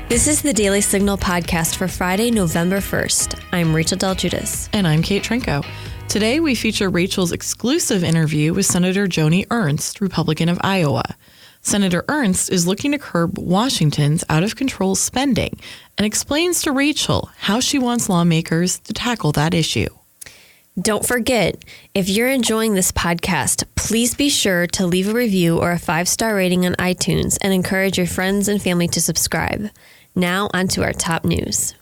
This is the Daily Signal podcast for Friday, November 1st. I'm Rachel Del Giudice. And I'm Kate Trinko. Today, we feature Rachel's exclusive interview with Senator Joni Ernst, Republican of Iowa. Senator Ernst is looking to curb Washington's out-of-control spending and explains to Rachel how she wants lawmakers to tackle that issue. Don't forget, if you're enjoying this podcast, please be sure to leave a review or a 5-star rating on iTunes and encourage your friends and family to subscribe. Now, on to our top news.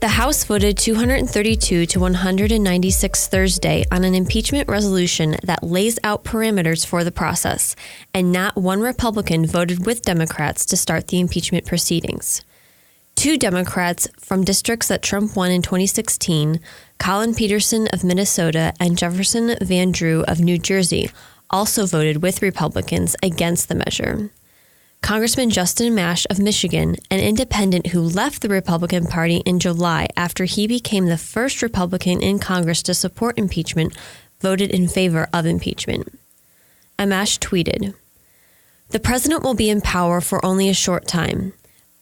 The House voted 232 to 196 Thursday on an impeachment resolution that lays out parameters for the process, and not one Republican voted with Democrats to start the impeachment proceedings. 2 Democrats from districts that Trump won in 2016, Colin Peterson of Minnesota and Jefferson Van Drew of New Jersey, also voted with Republicans against the measure. Congressman Justin Mash of Michigan, an independent who left the Republican Party in July after he became the first Republican in Congress to support impeachment, voted in favor of impeachment. Mash tweeted, "The president will be in power for only a short time,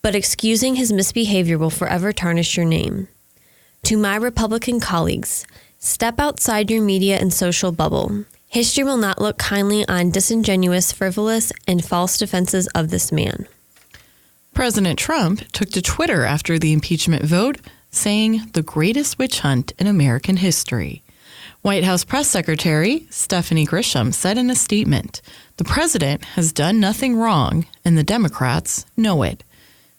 but excusing his misbehavior will forever tarnish your name. To my Republican colleagues, step outside your media and social bubble. History will not look kindly on disingenuous, frivolous, and false defenses of this man." President Trump took to Twitter after the impeachment vote, saying the greatest witch hunt in American history. White House Press Secretary Stephanie Grisham said in a statement, "The president has done nothing wrong, and the Democrats know it."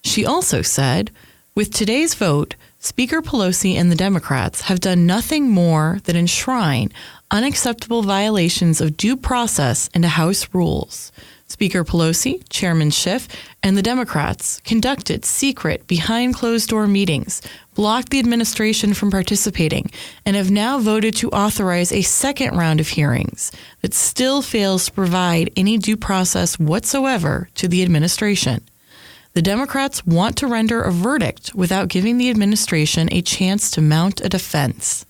She also said, "With today's vote, Speaker Pelosi and the Democrats have done nothing more than enshrine unacceptable violations of due process into House rules. Speaker Pelosi, Chairman Schiff, and the Democrats conducted secret behind-closed-door meetings, blocked the administration from participating, and have now voted to authorize a second round of hearings that still fails to provide any due process whatsoever to the administration. The Democrats want to render a verdict without giving the administration a chance to mount a defense.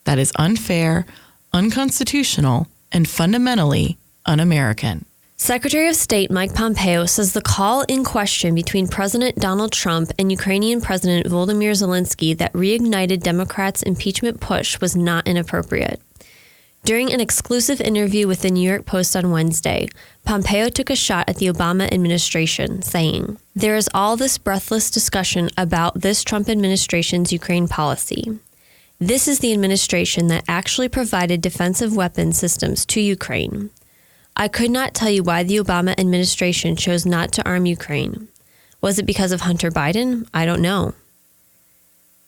That is unfair, unconstitutional, and fundamentally un-American." Secretary of State Mike Pompeo says the call in question between President Donald Trump and Ukrainian President Volodymyr Zelensky that reignited Democrats' impeachment push was not inappropriate. During an exclusive interview with the New York Post on Wednesday, Pompeo took a shot at the Obama administration, saying, "There is all this breathless discussion about this Trump administration's Ukraine policy. This is the administration that actually provided defensive weapon systems to Ukraine. I could not tell you why the Obama administration chose not to arm Ukraine. Was it because of Hunter Biden? I don't know."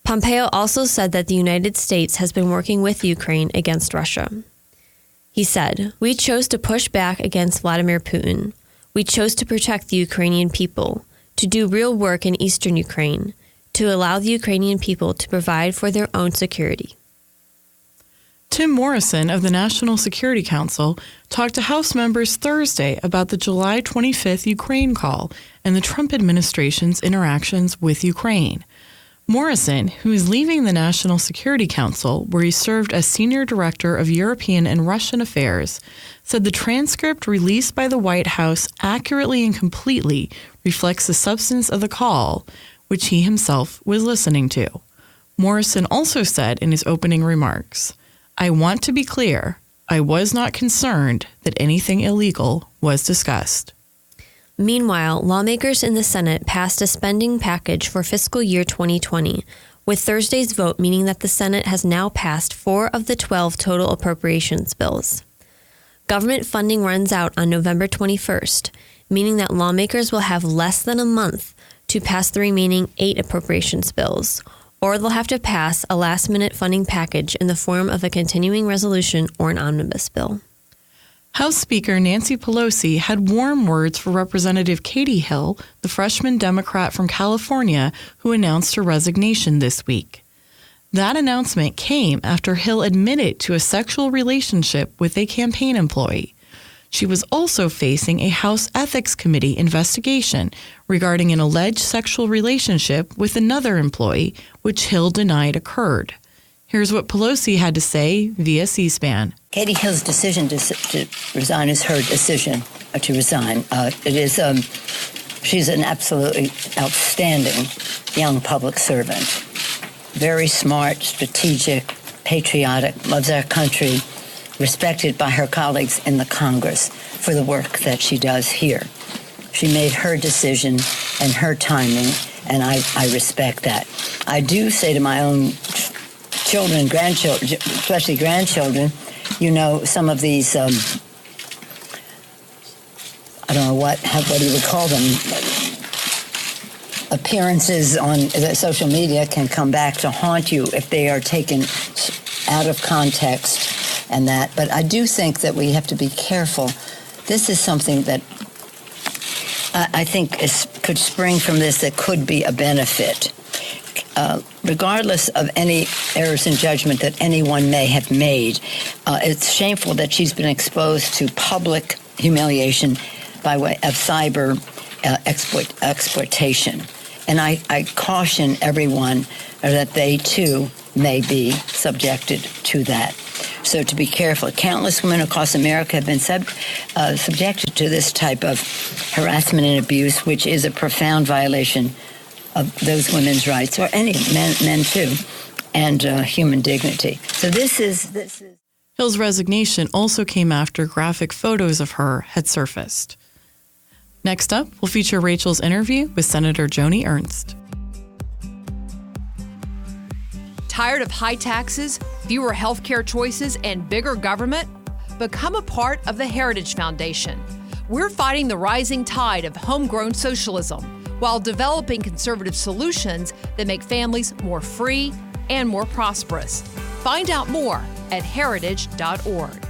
Pompeo also said that the United States has been working with Ukraine against Russia. He said, "We chose to push back against Vladimir Putin. We chose to protect the Ukrainian people, to do real work in eastern Ukraine, to allow the Ukrainian people to provide for their own security." Tim Morrison of the National Security Council talked to House members Thursday about the July 25th Ukraine call and the Trump administration's interactions with Ukraine. Morrison, who is leaving the National Security Council, where he served as Senior Director of European and Russian Affairs, said the transcript released by the White House accurately and completely reflects the substance of the call, which he himself was listening to. Morrison also said in his opening remarks, "I want to be clear, I was not concerned that anything illegal was discussed." Meanwhile, lawmakers in the Senate passed a spending package for fiscal year 2020, with Thursday's vote meaning that the Senate has now passed 4 of the 12 total appropriations bills. Government funding runs out on November 21st, meaning that lawmakers will have less than a month to pass the remaining 8 appropriations bills, or they'll have to pass a last-minute funding package in the form of a continuing resolution or an omnibus bill. House Speaker Nancy Pelosi had warm words for Representative Katie Hill, the freshman Democrat from California who announced her resignation this week. That announcement came after Hill admitted to a sexual relationship with a campaign employee. She was also facing a House Ethics Committee investigation regarding an alleged sexual relationship with another employee, which Hill denied occurred. Here's what Pelosi had to say via C-SPAN. Katie Hill's decision to resign is her decision to resign. It is She's an absolutely outstanding young public servant. Very smart, strategic, patriotic, loves our country, respected by her colleagues in the Congress for the work that she does here. She made her decision and her timing, and I respect that. I do say to my own children, grandchildren, especially grandchildren, you know, some of these, I don't know what you would call them, appearances on social media can come back to haunt you if they are taken out of context and that. But I do think that we have to be careful. This is something that I think could spring from this that could be a benefit. Regardless of any errors in judgment that anyone may have made, it's shameful that she's been exposed to public humiliation by way of cyber exploitation. And I caution everyone that they, too, may be subjected to that. So to be careful. Countless women across America have been subjected to this type of harassment and abuse, which is a profound violation of those women's rights, or any men too, and human dignity. So this is. Hill's resignation also came after graphic photos of her had surfaced. Next up, we'll feature Rachel's interview with Senator Joni Ernst. Tired of high taxes, fewer healthcare choices, and bigger government? Become a part of the Heritage Foundation. We're fighting the rising tide of homegrown socialism while developing conservative solutions that make families more free and more prosperous. Find out more at heritage.org.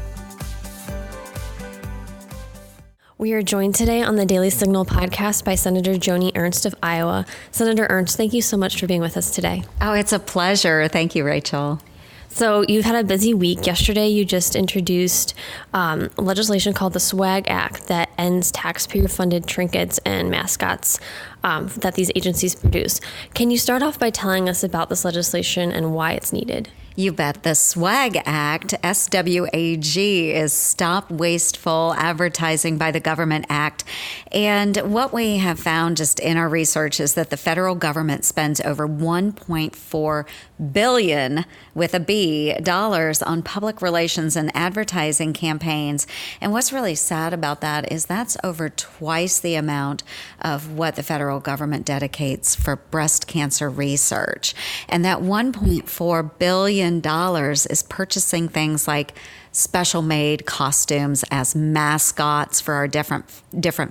We are joined today on the Daily Signal podcast by Senator Joni Ernst of Iowa. Senator Ernst, thank you so much for being with us today. Oh, it's a pleasure. Thank you, Rachel. So you've had a busy week. Yesterday, you just introduced legislation called the SWAG Act that ends taxpayer-funded trinkets and mascots that these agencies produce. Can you start off by telling us about this legislation and why it's needed? You bet. The SWAG Act, SWAG, is Stop Wasteful Advertising by the Government Act. And what we have found just in our research is that the federal government spends over $1.4 billion with a B dollars on public relations and advertising campaigns. And what's really sad about that is that's over twice the amount of what the federal government dedicates for breast cancer research. And that $1.4 billion is purchasing things like special made costumes as mascots for our different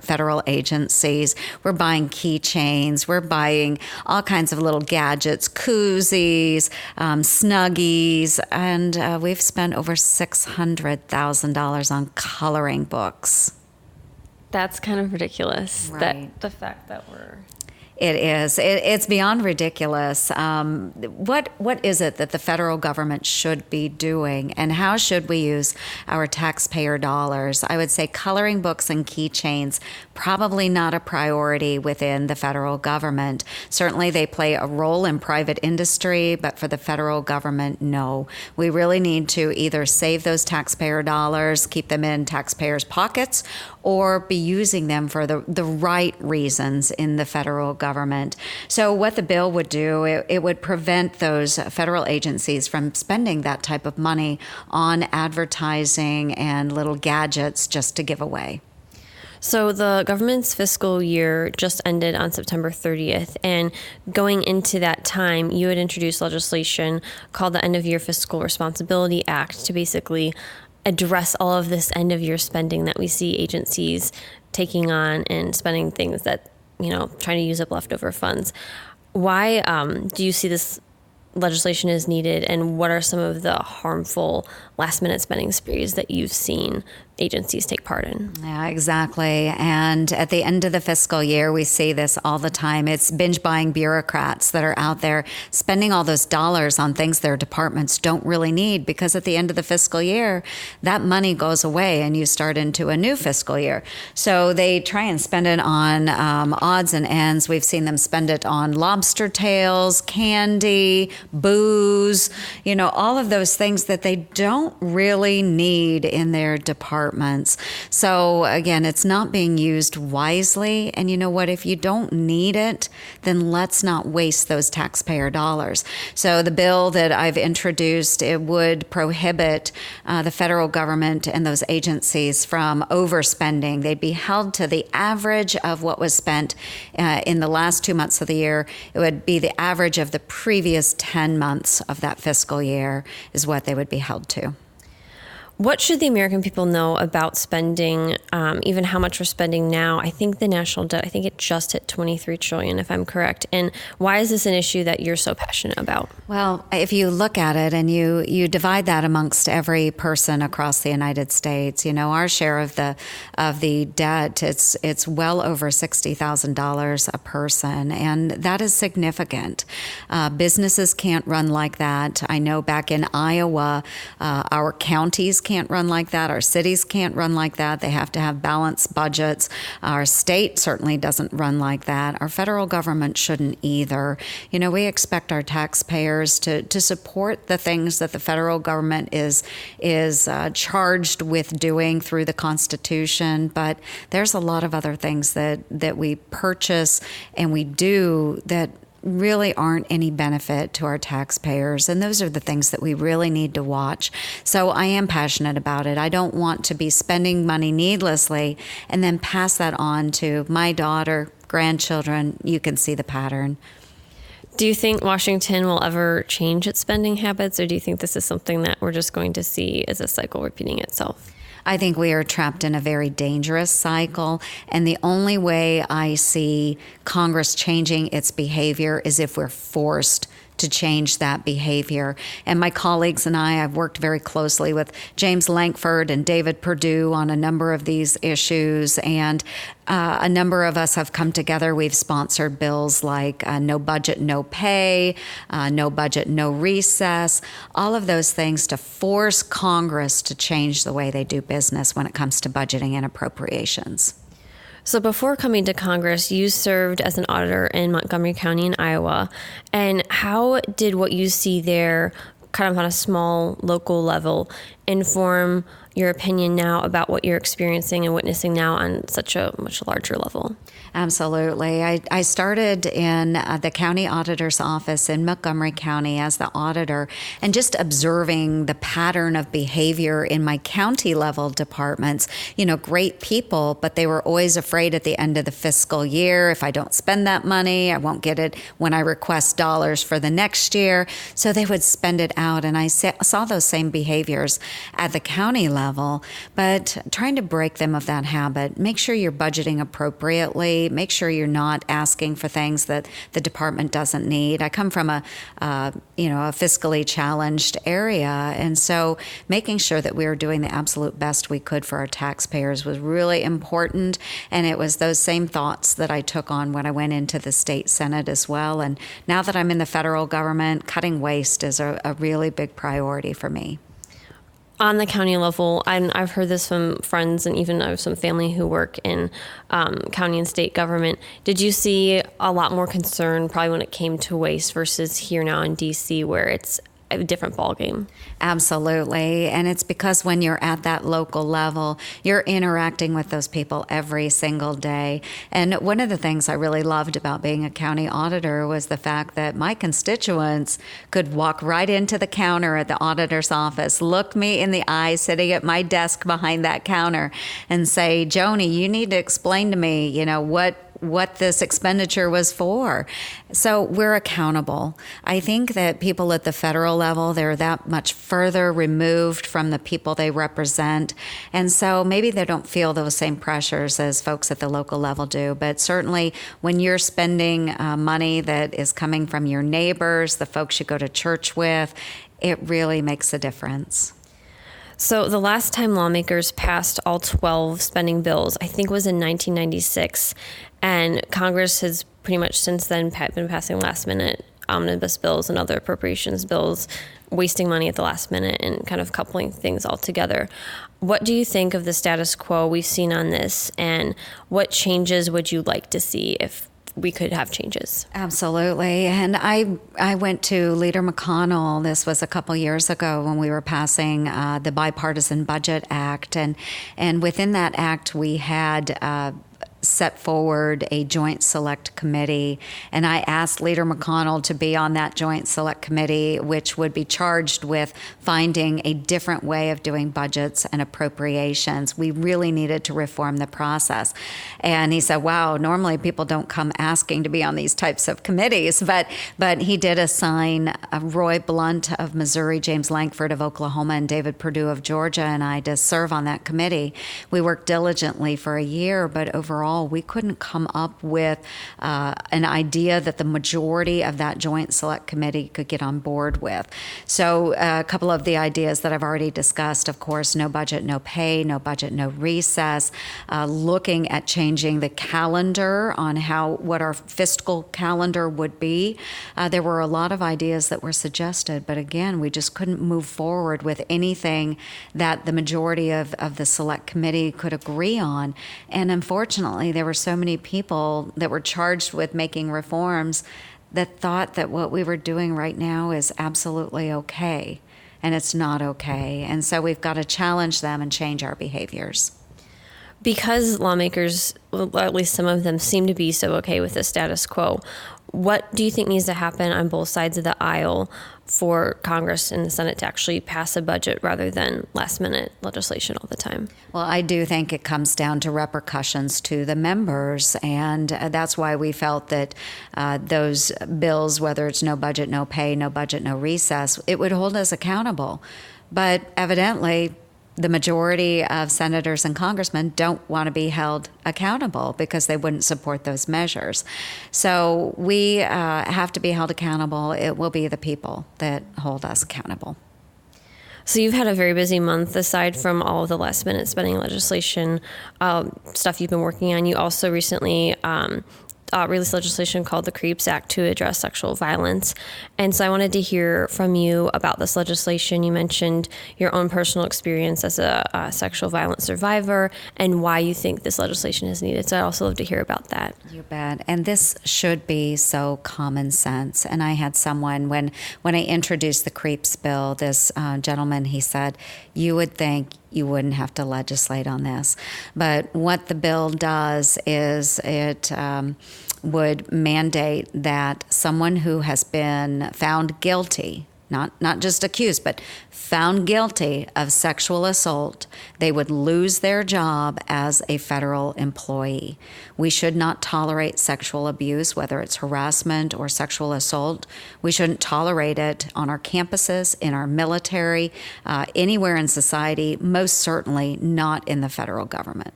federal agencies. We're buying keychains. We're buying all kinds of little gadgets, koozies, snuggies, and we've spent over $600,000 on coloring books. That's kind of ridiculous. Right. That the fact that we're... It is. It's beyond ridiculous. What is it that the federal government should be doing, and how should we use our taxpayer dollars? I would say coloring books and keychains, probably not a priority within the federal government. Certainly they play a role in private industry, but for the federal government, no. We really need to either save those taxpayer dollars, keep them in taxpayers' pockets, or be using them for the right reasons in the federal government. So what the bill would do, it would prevent those federal agencies from spending that type of money on advertising and little gadgets just to give away. So the government's fiscal year just ended on September 30th, and going into that time, you had introduced legislation called the End of Year Fiscal Responsibility Act to basically address all of this end of year spending that we see agencies taking on and spending things that, trying to use up leftover funds. Why do you see this legislation is needed, and what are some of the harmful last minute spending sprees that you've seen agencies take part in? Yeah, exactly. And at the end of the fiscal year, we see this all the time. It's binge buying bureaucrats that are out there spending all those dollars on things their departments don't really need, because at the end of the fiscal year, that money goes away and you start into a new fiscal year. So they try and spend it on odds and ends. We've seen them spend it on lobster tails, candy, booze, all of those things that they don't really need in their departments. So again, it's not being used wisely. And you know what? If you don't need it, then let's not waste those taxpayer dollars. So the bill that I've introduced, it would prohibit the federal government and those agencies from overspending. They'd be held to the average of what was spent in the last 2 months of the year. It would be the average of the previous 10 months of that fiscal year is what they would be held to. What should the American people know about spending, even how much we're spending now? I think the national debt, it just hit $23 trillion, if I'm correct. And why is this an issue that you're so passionate about? Well, if you look at it and you divide that amongst every person across the United States, our share of the debt, it's well over $60,000 a person, and that is significant. Businesses can't run like that. I know back in Iowa, our counties can't run like that. Our cities can't run like that. They have to have balanced budgets. Our state certainly doesn't run like that. Our federal government shouldn't either. We expect our taxpayers to support the things that the federal government is charged with doing through the Constitution, but there's a lot of other things that we purchase and we do that really aren't any benefit to our taxpayers. And those are the things that we really need to watch. So I am passionate about it. I don't want to be spending money needlessly and then pass that on to my daughter, grandchildren. You can see the pattern. Do you think Washington will ever change its spending habits, or do you think this is something that we're just going to see as a cycle repeating itself? I think we are trapped in a very dangerous cycle, and the only way I see Congress changing its behavior is if we're forced to change that behavior. And my colleagues and I've worked very closely with James Lankford and David Perdue on a number of these issues, and a number of us have come together. We've sponsored bills like no budget, no pay, no budget, no recess, all of those things to force Congress to change the way they do business when it comes to budgeting and appropriations. So before coming to Congress, you served as an auditor in Montgomery County in Iowa. And how did what you see there, kind of on a small local level, inform your opinion now about what you're experiencing and witnessing now on such a much larger level? Absolutely. I started in the county auditor's office in Montgomery County as the auditor, and just observing the pattern of behavior in my county level departments. Great people, but they were always afraid at the end of the fiscal year, if I don't spend that money, I won't get it when I request dollars for the next year. So they would spend it out. And I saw those same behaviors at the county level, but trying to break them of that habit. Make sure you're budgeting appropriately. Make sure you're not asking for things that the department doesn't need. I come from a fiscally challenged area, and so making sure that we were doing the absolute best we could for our taxpayers was really important. And it was those same thoughts that I took on when I went into the state Senate as well. And now that I'm in the federal government, cutting waste is a really big priority for me. On the county level, I've heard this from friends and even I have some family who work in county and state government. Did you see a lot more concern probably when it came to waste versus here now in D.C. where it's a different ballgame? Absolutely. And it's because when you're at that local level, you're interacting with those people every single day. And one of the things I really loved about being a county auditor was the fact that my constituents could walk right into the counter at the auditor's office, look me in the eye sitting at my desk behind that counter and say, Joni, you need to explain to me, what this expenditure was for. So we're accountable. I think that people at the federal level, they're that much further removed from the people they represent. And so maybe they don't feel those same pressures as folks at the local level do. But certainly when you're spending money that is coming from your neighbors, the folks you go to church with, it really makes a difference. So the last time lawmakers passed all 12 spending bills, I think was in 1996. And Congress has pretty much since then been passing last-minute omnibus bills and other appropriations bills, wasting money at the last minute and kind of coupling things all together. What do you think of the status quo we've seen on this, and what changes would you like to see if we could have changes. Absolutely. And I went to Leader McConnell. This was a couple years ago when we were passing the Bipartisan Budget Act. And within that act, we had set forward a joint select committee, and I asked Leader McConnell to be on that joint select committee, which would be charged with finding a different way of doing budgets and appropriations. We really needed to reform the process. And he said, wow, normally people don't come asking to be on these types of committees, but he did assign Roy Blunt of Missouri, James Lankford of Oklahoma, and David Perdue of Georgia and I to serve on that committee. We worked diligently for a year, but overall we couldn't come up with an idea that the majority of that joint select committee could get on board with. So a couple of the ideas that I've already discussed, of course, no budget, no pay, no budget, no recess, looking at changing the calendar on what our fiscal calendar would be. There were a lot of ideas that were suggested, but again, we just couldn't move forward with anything that the majority of the select committee could agree on. And unfortunately, there were so many people that were charged with making reforms that thought that what we were doing right now is absolutely okay, and it's not okay. And so we've got to challenge them and change our behaviors. Because lawmakers, well, at least some of them, seem to be so okay with the status quo, what do you think needs to happen on both sides of the aisle for Congress and the Senate to actually pass a budget rather than last-minute legislation all the time? Well, I do think it comes down to repercussions to the members, and that's why we felt that those bills, whether it's no budget, no pay, no budget, no recess, it would hold us accountable. But evidently, the majority of senators and congressmen don't want to be held accountable because they wouldn't support those measures. So we have to be held accountable. It will be the people that hold us accountable. So you've had a very busy month. Aside from all of the last-minute spending legislation stuff you've been working on, you also recently released legislation called the CREEPS Act to address sexual violence. And so I wanted to hear from you about this legislation. You mentioned your own personal experience as a sexual violence survivor and why you think this legislation is needed. So I'd also love to hear about that. You bet. And this should be so common sense. And I had someone, when I introduced the CREEPS bill, this gentleman, he said, you would think you wouldn't have to legislate on this. But what the bill does is it would mandate that someone who has been found guilty, not just accused, but found guilty of sexual assault, they would lose their job as a federal employee. We should not tolerate sexual abuse, whether it's harassment or sexual assault. We shouldn't tolerate it on our campuses, in our military, anywhere in society, most certainly not in the federal government.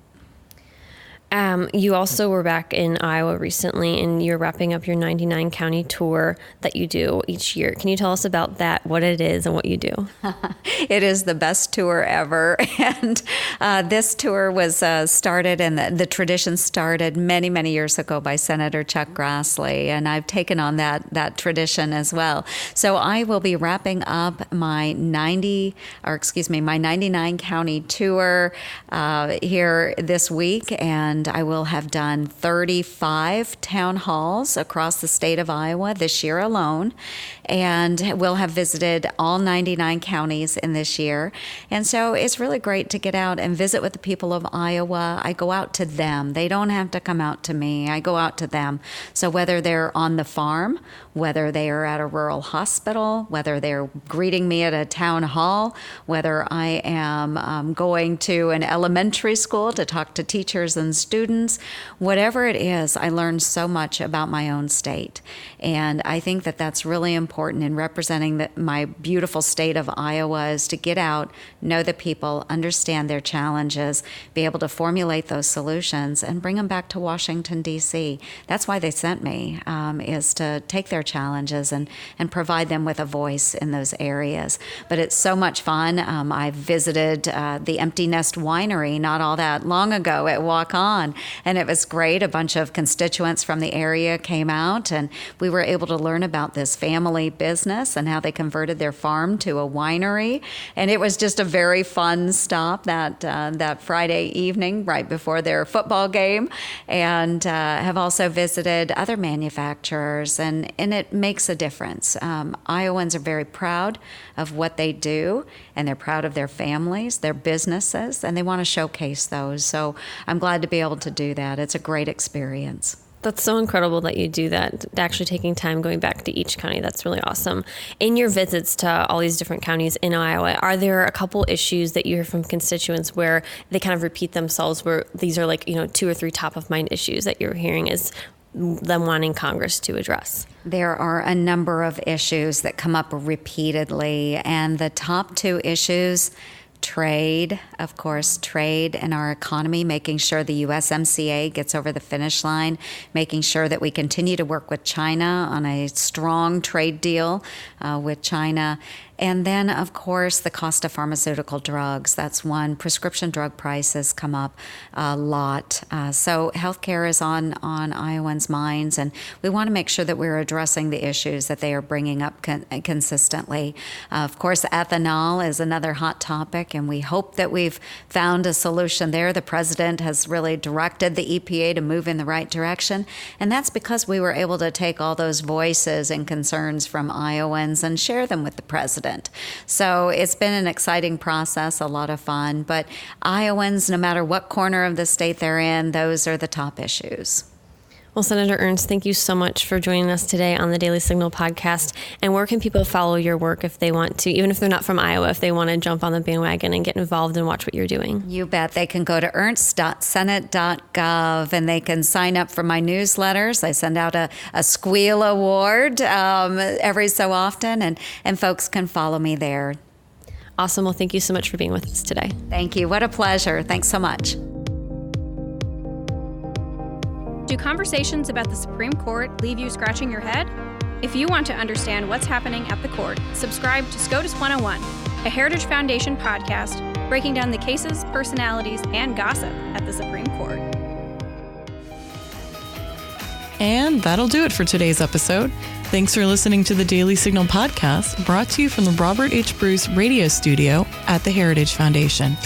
You also were back in Iowa recently, and you're wrapping up your 99 county tour that you do each year. Can you tell us about that, what it is, and what you do? It is the best tour ever. And this tour was started, and the tradition started many, many years ago by Senator Chuck Grassley, and I've taken on that tradition as well. So I will be wrapping up my 99 county tour here this week, and I will have done 35 town halls across the state of Iowa this year alone, and we'll have visited all 99 counties in this year. And so it's really great to get out and visit with the people of Iowa. I go out to them. They don't have to come out to me. I go out to them. So whether they're on the farm, whether they are at a rural hospital, whether they're greeting me at a town hall, whether I am going to an elementary school to talk to teachers and students, whatever it is, I learned so much about my own state. And I think that that's really important in representing my beautiful state of Iowa, is to get out, know the people, understand their challenges, be able to formulate those solutions and bring them back to Washington, D.C. That's why they sent me, is to take their challenges and provide them with a voice in those areas. But it's so much fun. I visited the Empty Nest Winery not all that long ago at Walk On. fun. And it was great. A bunch of constituents from the area came out, and we were able to learn about this family business and how they converted their farm to a winery. And it was just a very fun stop that Friday evening right before their football game, and have also visited other manufacturers, and it makes a difference. Iowans are very proud of what they do, and they're proud of their families, their businesses, and they want to showcase those. So I'm glad to be able to do that. It's a great experience. That's so incredible that you do that, actually taking time going back to each county. That's really awesome. In your visits to all these different counties in Iowa, are there a couple issues that you hear from constituents where they kind of repeat themselves, where these are like, 2 or 3 top of mind issues that you're hearing as them wanting Congress to address? There are a number of issues that come up repeatedly, and the top 2 issues: trade, of course, trade and our economy, making sure the USMCA gets over the finish line, making sure that we continue to work with China on a strong trade deal with China. And then, of course, the cost of pharmaceutical drugs. That's one. Prescription drug prices come up a lot. So healthcare is on Iowans' minds, and we want to make sure that we're addressing the issues that they are bringing up consistently. Of course, ethanol is another hot topic, and we hope that we've found a solution there. The president has really directed the EPA to move in the right direction, and that's because we were able to take all those voices and concerns from Iowans and share them with the president. So it's been an exciting process, a lot of fun. But Iowans, no matter what corner of the state they're in, those are the top issues. Well, Senator Ernst, thank you so much for joining us today on the Daily Signal podcast. And where can people follow your work if they want to, even if they're not from Iowa, if they want to jump on the bandwagon and get involved and watch what you're doing? You bet. They can go to ernst.senate.gov, and they can sign up for my newsletters. I send out a Squeal Award every so often, and folks can follow me there. Awesome. Well, thank you so much for being with us today. Thank you. What a pleasure. Thanks so much. Do conversations about the Supreme Court leave you scratching your head? If you want to understand what's happening at the court, subscribe to SCOTUS 101, a Heritage Foundation podcast breaking down the cases, personalities, and gossip at the Supreme Court. And that'll do it for today's episode. Thanks for listening to the Daily Signal podcast, brought to you from the Robert H. Bruce radio studio at the Heritage Foundation.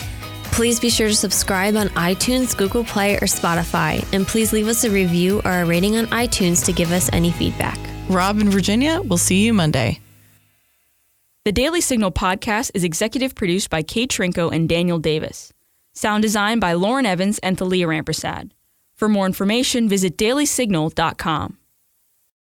Please be sure to subscribe on iTunes, Google Play, or Spotify. And please leave us a review or a rating on iTunes to give us any feedback. Rob and Virginia, we'll see you Monday. The Daily Signal podcast is executive produced by Kate Trinko and Daniel Davis. Sound design by Lauren Evans and Thalia Rampersad. For more information, visit dailysignal.com.